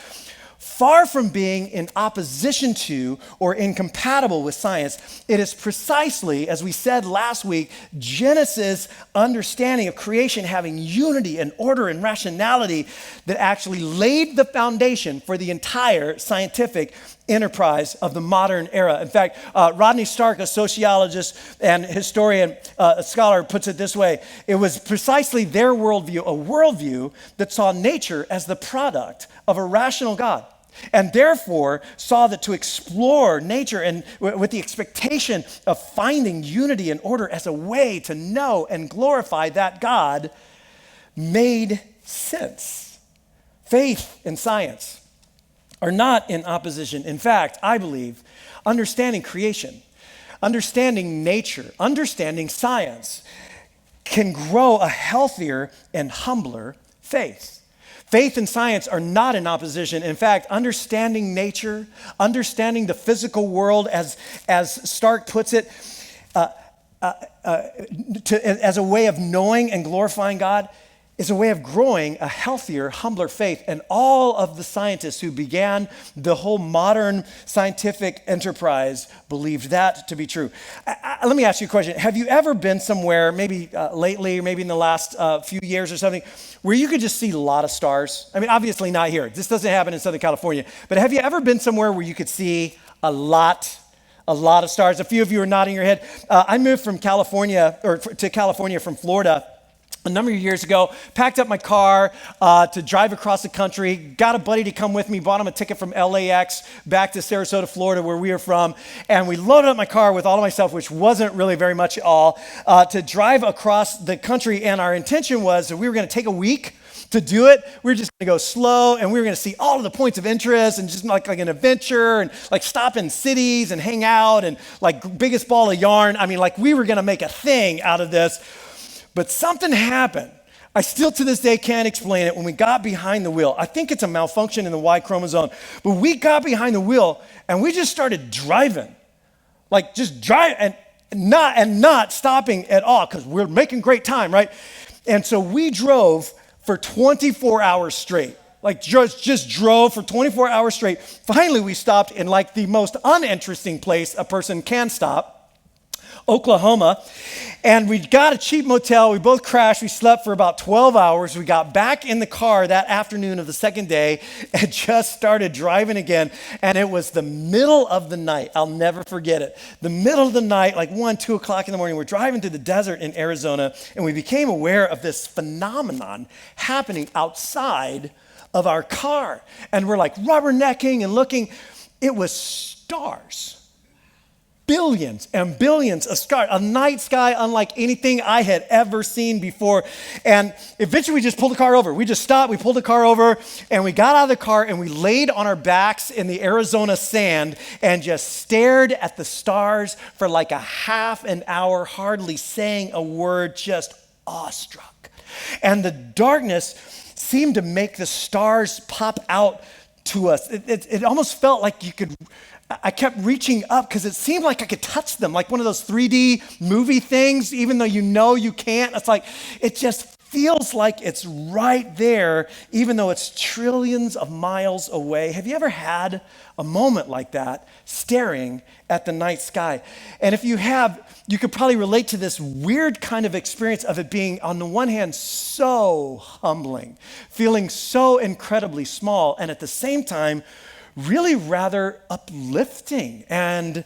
far from being in opposition to or incompatible with science, it is precisely, as we said last week, Genesis' understanding of creation having unity and order and rationality that actually laid the foundation for the entire scientific enterprise of the modern era. In fact, Rodney Stark, a sociologist and historian, a scholar, puts it this way: it was precisely their worldview, a worldview that saw nature as the product of a rational God, and therefore saw that to explore nature and with the expectation of finding unity and order as a way to know and glorify that God made sense. Faith and science are not in opposition. In fact, I believe understanding creation, understanding nature, understanding science can grow a healthier and humbler faith. Faith and science are not in opposition. In fact, understanding nature, understanding the physical world, as Stark puts it, as a way of knowing and glorifying God, is a way of growing a healthier, humbler faith. And all of the scientists who began the whole modern scientific enterprise believed that to be true. Let me ask you a question. Have you ever been somewhere, maybe lately, or maybe in the last few years or something, where you could just see a lot of stars? I mean, obviously not here. This doesn't happen in Southern California. But have you ever been somewhere where you could see a lot of stars? A few of you are nodding your head. I moved from California, or to California from Florida a number of years ago, packed up my car to drive across the country, got a buddy to come with me, bought him a ticket from LAX back to Sarasota, Florida, where we are from, and we loaded up my car with all of my stuff, which wasn't really very much at all, to drive across the country. And our intention was that we were going to take a week to do it. We were just going to go slow, and we were going to see all of the points of interest and just like an adventure and like stop in cities and hang out and like biggest ball of yarn. I mean, like we were going to make a thing out of this. But something happened. I still to this day can't explain it. When we got behind the wheel, I think it's a malfunction in the Y chromosome, but we got behind the wheel and we just started driving, like just drive and not stopping at all because we're making great time, right? And so we drove for 24 hours straight, like just drove for 24 hours straight. Finally, we stopped in like the most uninteresting place a person can stop, Oklahoma. And we got a cheap motel. We both crashed. We slept for about 12 hours. We got back in the car that afternoon of the second day and just started driving again. And it was the middle of the night. I'll never forget it. The middle of the night, like 1, 2 o'clock in the morning, we're driving through the desert in Arizona, and we became aware of this phenomenon happening outside of our car. And we're like rubbernecking and looking. It was stars. Billions and billions of stars, a night sky unlike anything I had ever seen before. And eventually we just pulled the car over. We just stopped, we pulled the car over, and we got out of the car and we laid on our backs in the Arizona sand and just stared at the stars for like a half an hour, hardly saying a word, just awestruck. And the darkness seemed to make the stars pop out to us. It almost felt like I kept reaching up because it seemed like I could touch them, like one of those 3D movie things, even though you know you can't. It's like, it just feels like it's right there, even though it's trillions of miles away. Have you ever had a moment like that, staring at the night sky? And if you have, you could probably relate to this weird kind of experience of it being, on the one hand, so humbling, feeling so incredibly small, and at the same time, really rather uplifting and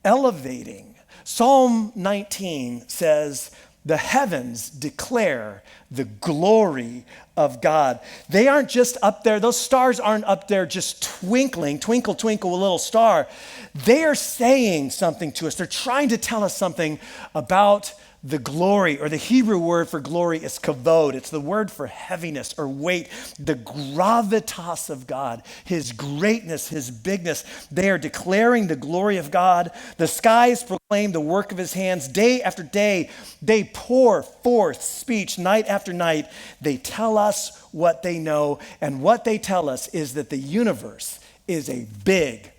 elevating. Psalm 19 says, "The heavens declare the glory of God." They aren't just up there, those stars aren't up there just twinkling, twinkle, twinkle, a little star. They are saying something to us. They're trying to tell us something about the glory, or the Hebrew word for glory is kavod. It's the word for heaviness or weight, the gravitas of God, his greatness, his bigness. They are declaring the glory of God. The skies proclaim the work of his hands. Day after day, they pour forth speech. Night after night, they tell us what they know. And what they tell us is that the universe is a big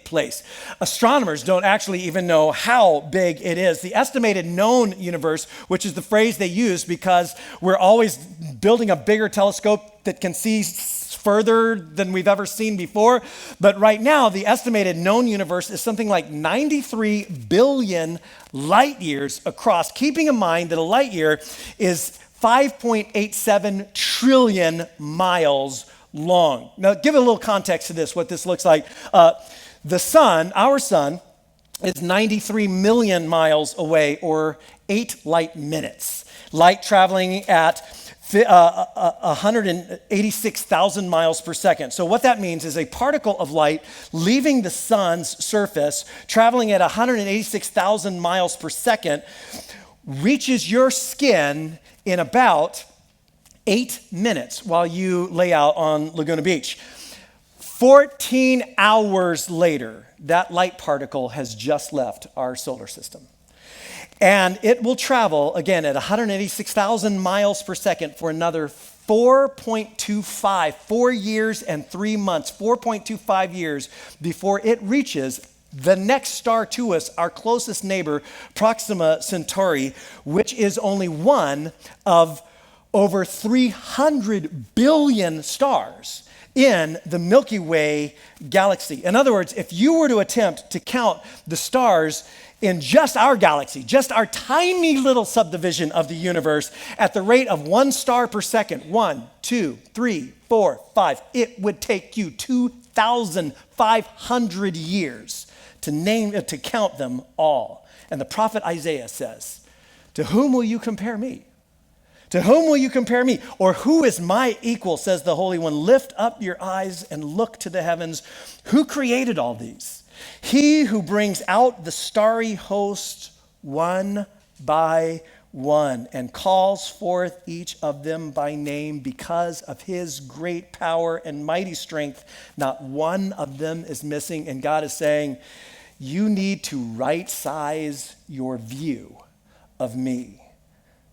place. Astronomers don't actually even know how big it is. The estimated known universe, which is the phrase they use because we're always building a bigger telescope that can see further than we've ever seen before. But right now, the estimated known universe is something like 93 billion light years across, keeping in mind that a light year is 5.87 trillion miles long. Now, give a little context to this, what this looks like. The sun, our sun, is 93 million miles away, or 8 light minutes. Light traveling at 186,000 miles per second. So what that means is a particle of light leaving the sun's surface, traveling at 186,000 miles per second, reaches your skin in about 8 minutes while you lay out on Laguna Beach. 14 hours later, that light particle has just left our solar system. And it will travel, again, at 186,000 miles per second for another 4.25, 4 years and 3 months, 4.25 years before it reaches the next star to us, our closest neighbor, Proxima Centauri, which is only one of over 300 billion stars in the Milky Way galaxy. In other words, if you were to attempt to count the stars in just our galaxy, just our tiny little subdivision of the universe, at the rate of 1 star per second, 1, 2, 3, 4, 5, it would take you 2,500 years to count them all. And the prophet Isaiah says, "To whom will you compare me? To whom will you compare me? Or who is my equal, says the Holy One. Lift up your eyes and look to the heavens. Who created all these? He who brings out the starry host one by one and calls forth each of them by name, because of his great power and mighty strength. Not one of them is missing." And God is saying, you need to right size your view of me.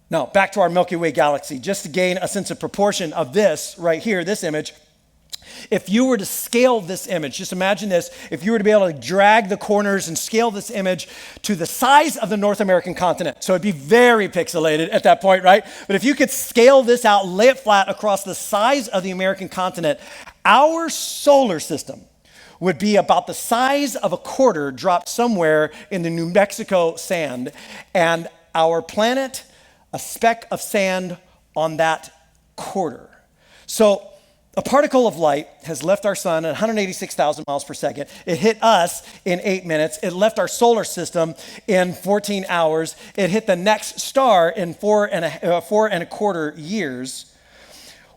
Now, back to our Milky Way galaxy, just to gain a sense of proportion of this right here, this image. If you were to scale this image, just imagine this, if you were to be able to drag the corners and scale this image to the size of the North American continent, so it'd be very pixelated at that point, right? But if you could scale this out, lay it flat across the size of the American continent, our solar system would be about the size of a quarter dropped somewhere in the New Mexico sand, and our planet, a speck of sand on that quarter. So a particle of light has left our sun at 186,000 miles per second. It hit us in 8 minutes. It left our solar system in 14 hours. It hit the next star in 4.25 years.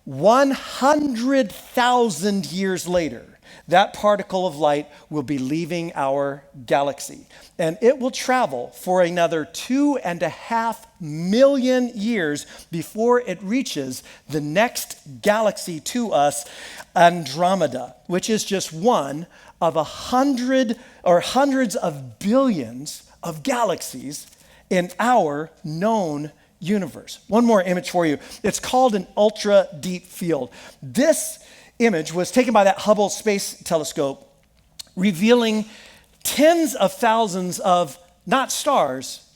100,000 years later, that particle of light will be leaving our galaxy. And it will travel for another 2.5 million years before it reaches the next galaxy to us, Andromeda, which is just one of 100 or hundreds of billions of galaxies in our known universe. One more image for you. It's called an ultra deep field. This image was taken by that Hubble Space Telescope, revealing tens of thousands of not stars,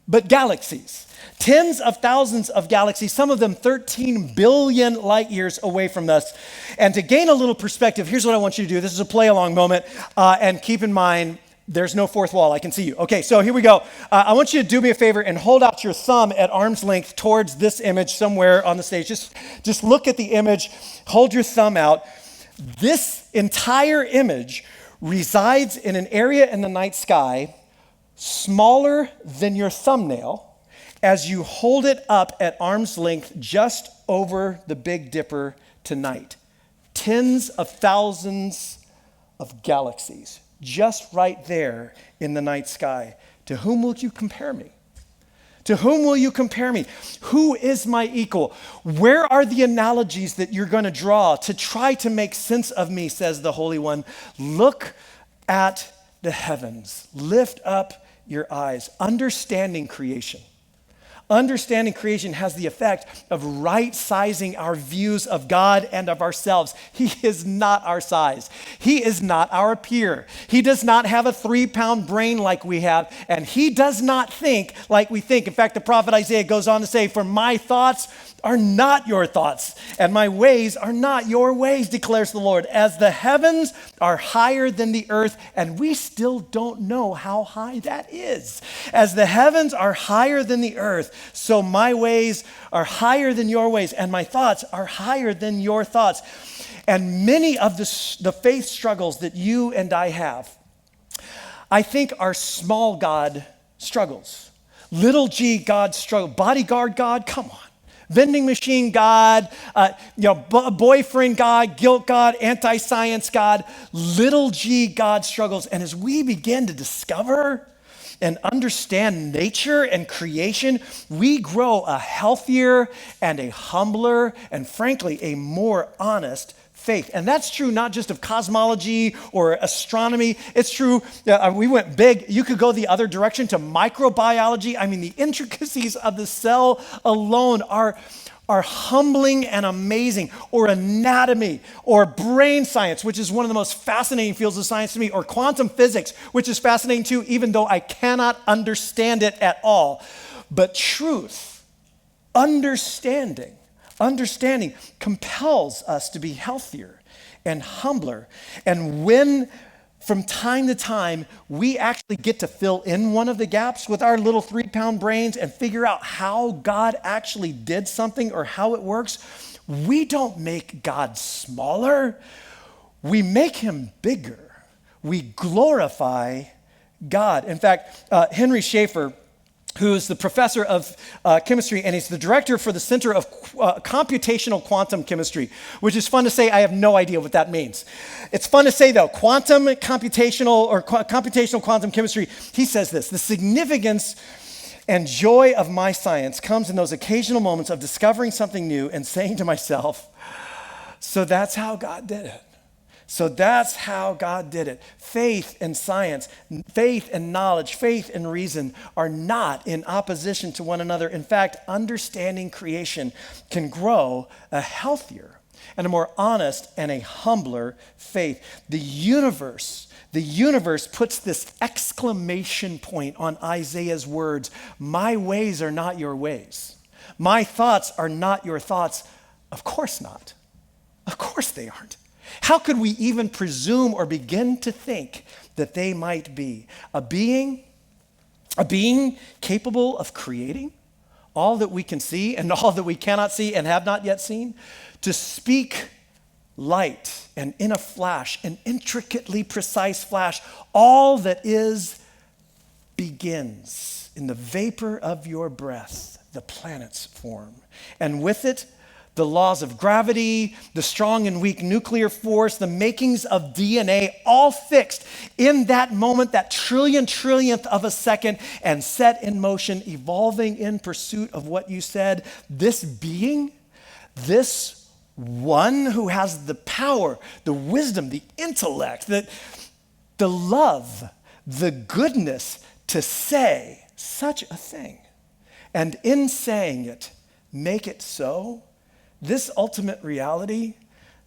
but galaxies. Tens of thousands of galaxies, some of them 13 billion light years away from us. And to gain a little perspective, here's what I want you to do. This is a play along moment. And keep in mind, there's no fourth wall. I can see you. Okay, so here we go. I want you to do me a favor and hold out your thumb at arm's length towards this image somewhere on the stage. Just look at the image. Hold your thumb out. This entire image resides in an area in the night sky smaller than your thumbnail as you hold it up at arm's length just over the Big Dipper tonight. Tens of thousands of galaxies just right there in the night sky. To whom will you compare me? To whom will you compare me? Who is my equal? Where are the analogies that you're going to draw to try to make sense of me, says the Holy One? Look at the heavens. Lift up your eyes. Understanding creation. Understanding creation has the effect of right-sizing our views of God and of ourselves. He is not our size. He is not our peer. He does not have a 3-pound brain like we have, and he does not think like we think. In fact, the prophet Isaiah goes on to say, "For my thoughts are not your thoughts, and my ways are not your ways, declares the Lord. As the heavens are higher than the earth," and we still don't know how high that is. As the heavens are higher than the earth, so my ways are higher than your ways, and my thoughts are higher than your thoughts. And many of the faith struggles that you and I have, I think, are small God struggles. Little g God struggle. Bodyguard God, come on. Vending machine God, boyfriend God, guilt God, anti-science God, little g God struggles. And as we begin to discover and understand nature and creation, we grow a healthier and a humbler and frankly, a more honest faith. And that's true not just of cosmology or astronomy. It's true, we went big. You could go the other direction to microbiology. I mean, the intricacies of the cell alone are humbling and amazing. Or anatomy, or brain science, which is one of the most fascinating fields of science to me, or quantum physics, which is fascinating too, even though I cannot understand it at all. But truth, understanding compels us to be healthier and humbler. And when from time to time we actually get to fill in one of the gaps with our little 3-pound brains and figure out how God actually did something or how it works, we don't make God smaller. We make him bigger. We glorify God. In fact, Henry Schaefer, who's the professor of chemistry, and he's the director for the Center of Computational Quantum Chemistry, which is fun to say. I have no idea what that means. It's fun to say, though. Computational quantum chemistry, he says this: "The significance and joy of my science comes in those occasional moments of discovering something new and saying to myself, so that's how God did it. So that's how God did it." Faith and science, faith and knowledge, faith and reason are not in opposition to one another. In fact, understanding creation can grow a healthier and a more honest and a humbler faith. The universe puts this exclamation point on Isaiah's words: "My ways are not your ways. My thoughts are not your thoughts." Of course not. Of course they aren't. How could we even presume or begin to think that they might be? A being capable of creating all that we can see and all that we cannot see and have not yet seen, to speak light and in a flash, an intricately precise flash, all that is begins in the vapor of your breath, the planets form. And with it, the laws of gravity, the strong and weak nuclear force, the makings of DNA, all fixed in that moment, that trillionth of a second, and set in motion, evolving in pursuit of what you said. This being, this one who has the power, the wisdom, the intellect, the love, the goodness to say such a thing, and in saying it, make it so. This ultimate reality,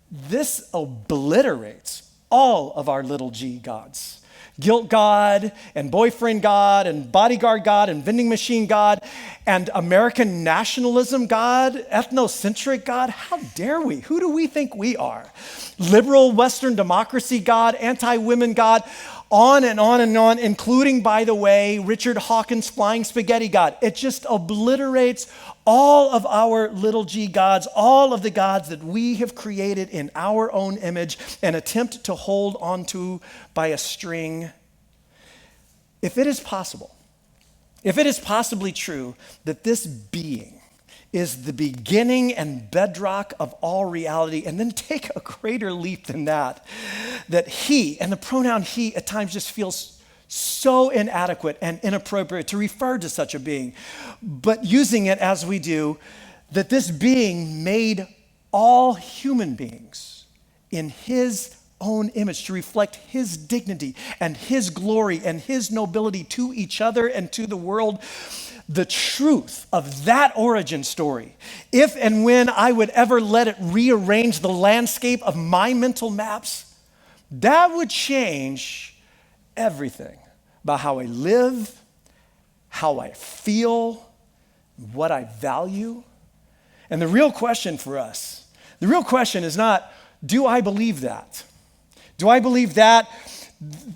this obliterates all of our little g gods. Guilt God and boyfriend God and bodyguard God and vending machine God and American nationalism God, ethnocentric God. How dare we? Who do we think we are? Liberal Western democracy God, anti-women God, on and on and on, including, by the way, Richard Hawkins' flying spaghetti God. It just obliterates all of our little g gods, all of the gods that we have created in our own image and attempt to hold onto by a string. If it is possible, if it is possibly true that this being is the beginning and bedrock of all reality, and then take a greater leap than that, that he, and the pronoun he at times just feels so inadequate and inappropriate to refer to such a being, but using it as we do, that this being made all human beings in his own image to reflect his dignity and his glory and his nobility to each other and to the world. The truth of that origin story, if and when I would ever let it rearrange the landscape of my mental maps, that would change everything about how I live, how I feel, what I value. And the real question for us, the real question is not, do I believe that? Do I believe that?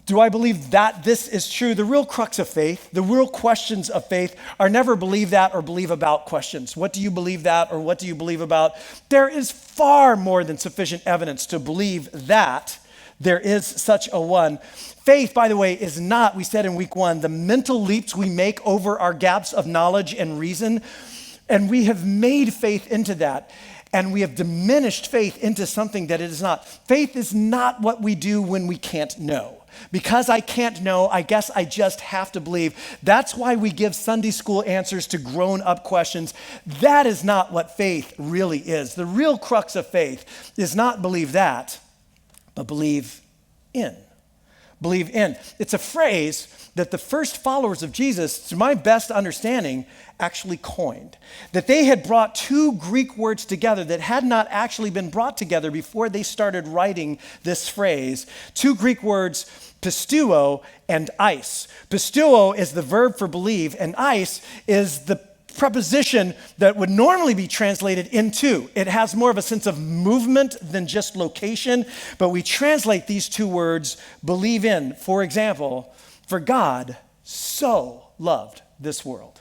Do I believe that this is true? The real crux of faith, the real questions of faith are never believe that or believe about questions. What do you believe that or what do you believe about? There is far more than sufficient evidence to believe that there is such a one. Faith, by the way, is not, we said in week 1, the mental leaps we make over our gaps of knowledge and reason. And we have made faith into that. And we have diminished faith into something that it is not. Faith is not what we do when we can't know. Because I can't know, I guess I just have to believe. That's why we give Sunday school answers to grown-up questions. That is not what faith really is. The real crux of faith is not believe that, but believe in. Believe in. It's a phrase that the first followers of Jesus, to my best understanding, actually coined. That they had brought two Greek words together that had not actually been brought together before they started writing this phrase. Two Greek words, pisteuo and eis. Pisteuo is the verb for believe, and eis is the preposition that would normally be translated into. It has more of a sense of movement than just location, but we translate these two words, believe in. For example, for God so loved this world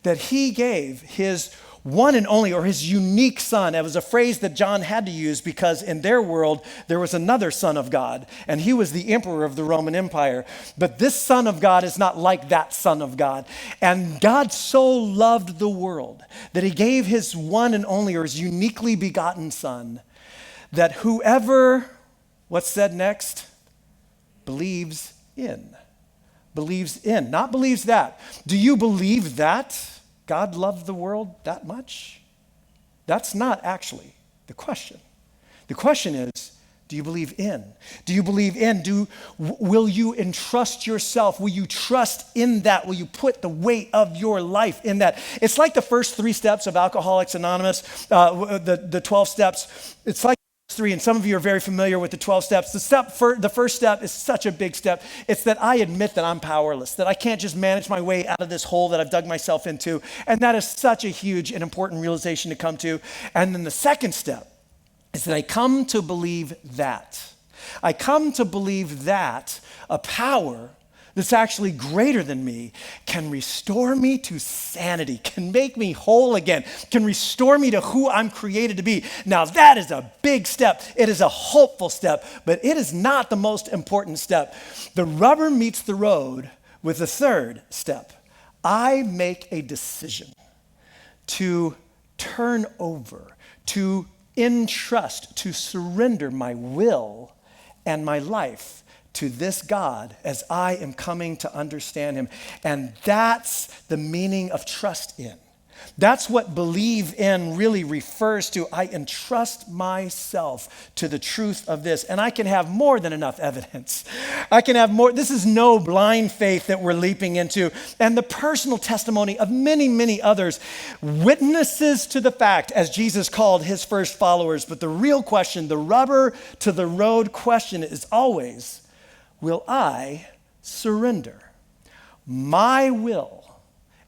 that he gave his one and only, or his unique son. It was a phrase that John had to use because in their world, there was another son of God, and he was the emperor of the Roman Empire. But this son of God is not like that son of God. And God so loved the world that he gave his one and only, or his uniquely begotten son, that whoever, what's said next? Believes in. Believes in, not believes that. Do you believe that God loved the world that much? That's not actually the question. The question is, do you believe in? Do you believe in? Will you entrust yourself? Will you trust in that? Will you put the weight of your life in that? It's like the first 3 steps of Alcoholics Anonymous, the 12 steps. It's like 3, and some of you are very familiar with the 12 steps. The first step is such a big step. It's that I admit that I'm powerless, that I can't just manage my way out of this hole that I've dug myself into. And that is such a huge and important realization to come to. And then the second step is that I come to believe that. I come to believe that a power that's actually greater than me can restore me to sanity, can make me whole again, can restore me to who I'm created to be. Now, that is a big step. It is a hopeful step, but it is not the most important step. The rubber meets the road with the third step. I make a decision to turn over, to entrust, to surrender my will and my life to this God as I am coming to understand him. And that's the meaning of trust in. That's what believe in really refers to. I entrust myself to the truth of this, and I can have more than enough evidence. I can have more. This is no blind faith that we're leaping into. And the personal testimony of many, many others witnesses to the fact, as Jesus called his first followers. But the real question, the rubber to the road question is always, will I surrender my will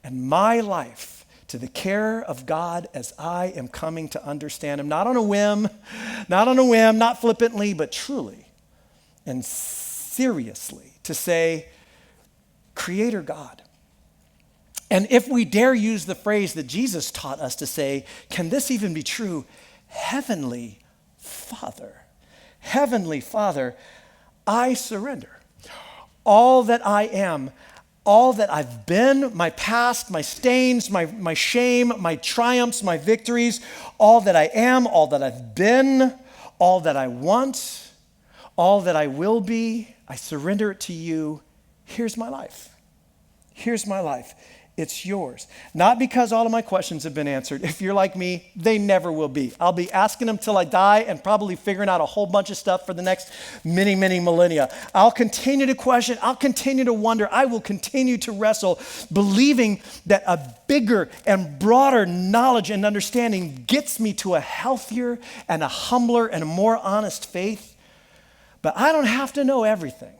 and my life to the care of God as I am coming to understand him, not on a whim, not flippantly, but truly and seriously, to say, Creator God. And if we dare use the phrase that Jesus taught us to say, can this even be true? Heavenly Father, Heavenly Father, I surrender all that I am, all that I've been, my past, my stains, my shame, my triumphs, my victories, all that I am, all that I've been, all that I want, all that I will be, I surrender it to you. Here's my life. Here's my life. It's yours. Not because all of my questions have been answered. If you're like me, they never will be. I'll be asking them till I die and probably figuring out a whole bunch of stuff for the next many, many millennia. I'll continue to question. I'll continue to wonder. I will continue to wrestle, believing that a bigger and broader knowledge and understanding gets me to a healthier and a humbler and a more honest faith. But I don't have to know everything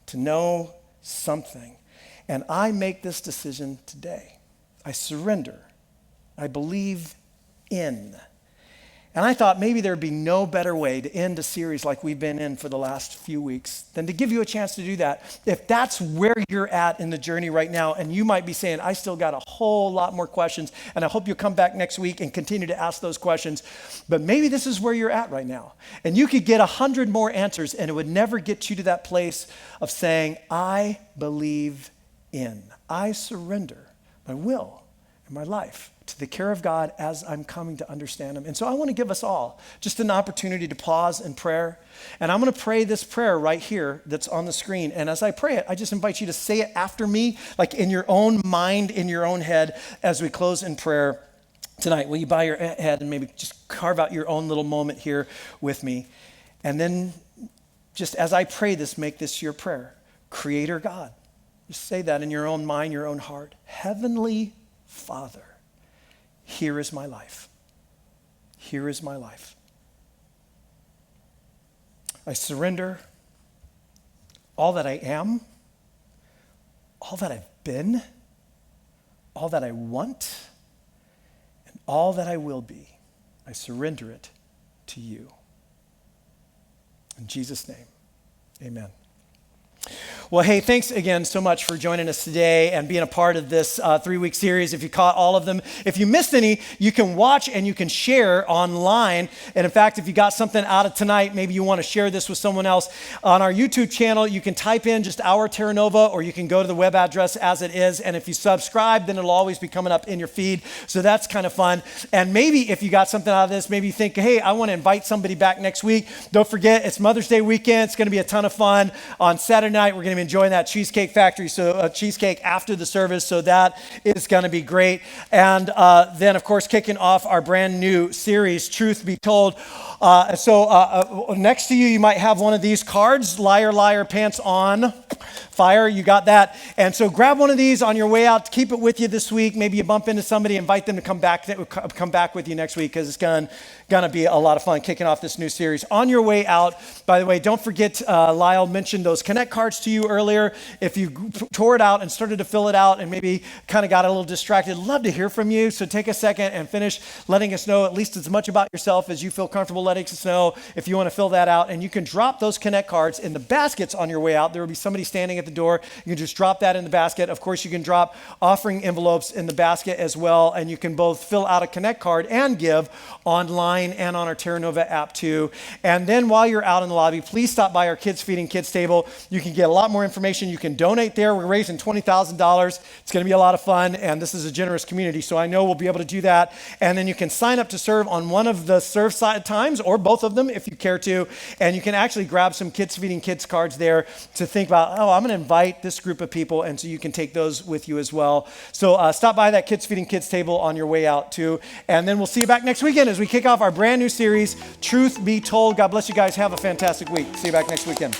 to know something. And I make this decision today. I surrender. I believe in. And I thought maybe there'd be no better way to end a series like we've been in for the last few weeks than to give you a chance to do that. If that's where you're at in the journey right now, and you might be saying, I still got a whole lot more questions, and I hope you'll come back next week and continue to ask those questions. But maybe this is where you're at right now. And you could get 100 more answers, and it would never get you to that place of saying, I believe in. I surrender my will and my life to the care of God as I'm coming to understand him. And so I want to give us all just an opportunity to pause in prayer. And I'm going to pray this prayer right here that's on the screen. And as I pray it, I just invite you to say it after me, like in your own mind, in your own head, as we close in prayer tonight. Will you bow your head and maybe just carve out your own little moment here with me? And then just as I pray this, make this your prayer. Creator God. Just say that in your own mind, your own heart. Heavenly Father, here is my life. Here is my life. I surrender all that I am, all that I've been, all that I want, and all that I will be. I surrender it to you. In Jesus' name, amen. Well, hey, thanks again so much for joining us today and being a part of this 3-week series. If you caught all of them, if you missed any, you can watch and you can share online. And in fact, if you got something out of tonight, maybe you want to share this with someone else. On our YouTube channel, you can type in just Our Terra Nova, or you can go to the web address as it is. And if you subscribe, then it'll always be coming up in your feed. So that's kind of fun. And maybe if you got something out of this, maybe you think, hey, I want to invite somebody back next week. Don't forget, it's Mother's Day weekend. It's going to be a ton of fun. On Saturday night, we're going to be enjoying that Cheesecake Factory, so cheesecake after the service, so that is going to be great. And then, of course, kicking off our brand new series, Truth Be Told. So next to you, you might have one of these cards, Liar, Liar, Pants On. Fire, you got that. And so grab one of these on your way out. Keep it with you this week. Maybe you bump into somebody, invite them to come back with you next week because it's going to be a lot of fun kicking off this new series. On your way out, by the way, don't forget, Lyle mentioned those Connect cards to you earlier. If you tore it out and started to fill it out and maybe kind of got a little distracted, love to hear from you. So take a second and finish letting us know at least as much about yourself as you feel comfortable letting us know if you want to fill that out. And you can drop those Connect cards in the baskets on your way out. There will be somebody standing at the door. You can just drop that in the basket. Of course, you can drop offering envelopes in the basket as well. And you can both fill out a Connect card and give online and on our Terra Nova app too. And then while you're out in the lobby, please stop by our Kids Feeding Kids table. You can get a lot more information. You can donate there. We're raising $20,000. It's going to be a lot of fun. And this is a generous community. So I know we'll be able to do that. And then you can sign up to serve on one of the serve side times or both of them if you care to. And you can actually grab some Kids Feeding Kids cards there to think about, oh, I'm going to invite this group of people, and so you can take those with you as well. So stop by that Kids Feeding Kids table on your way out too. And then we'll see you back next weekend as we kick off our brand new series, Truth Be Told. God bless you guys. Have a fantastic week. See you back next weekend.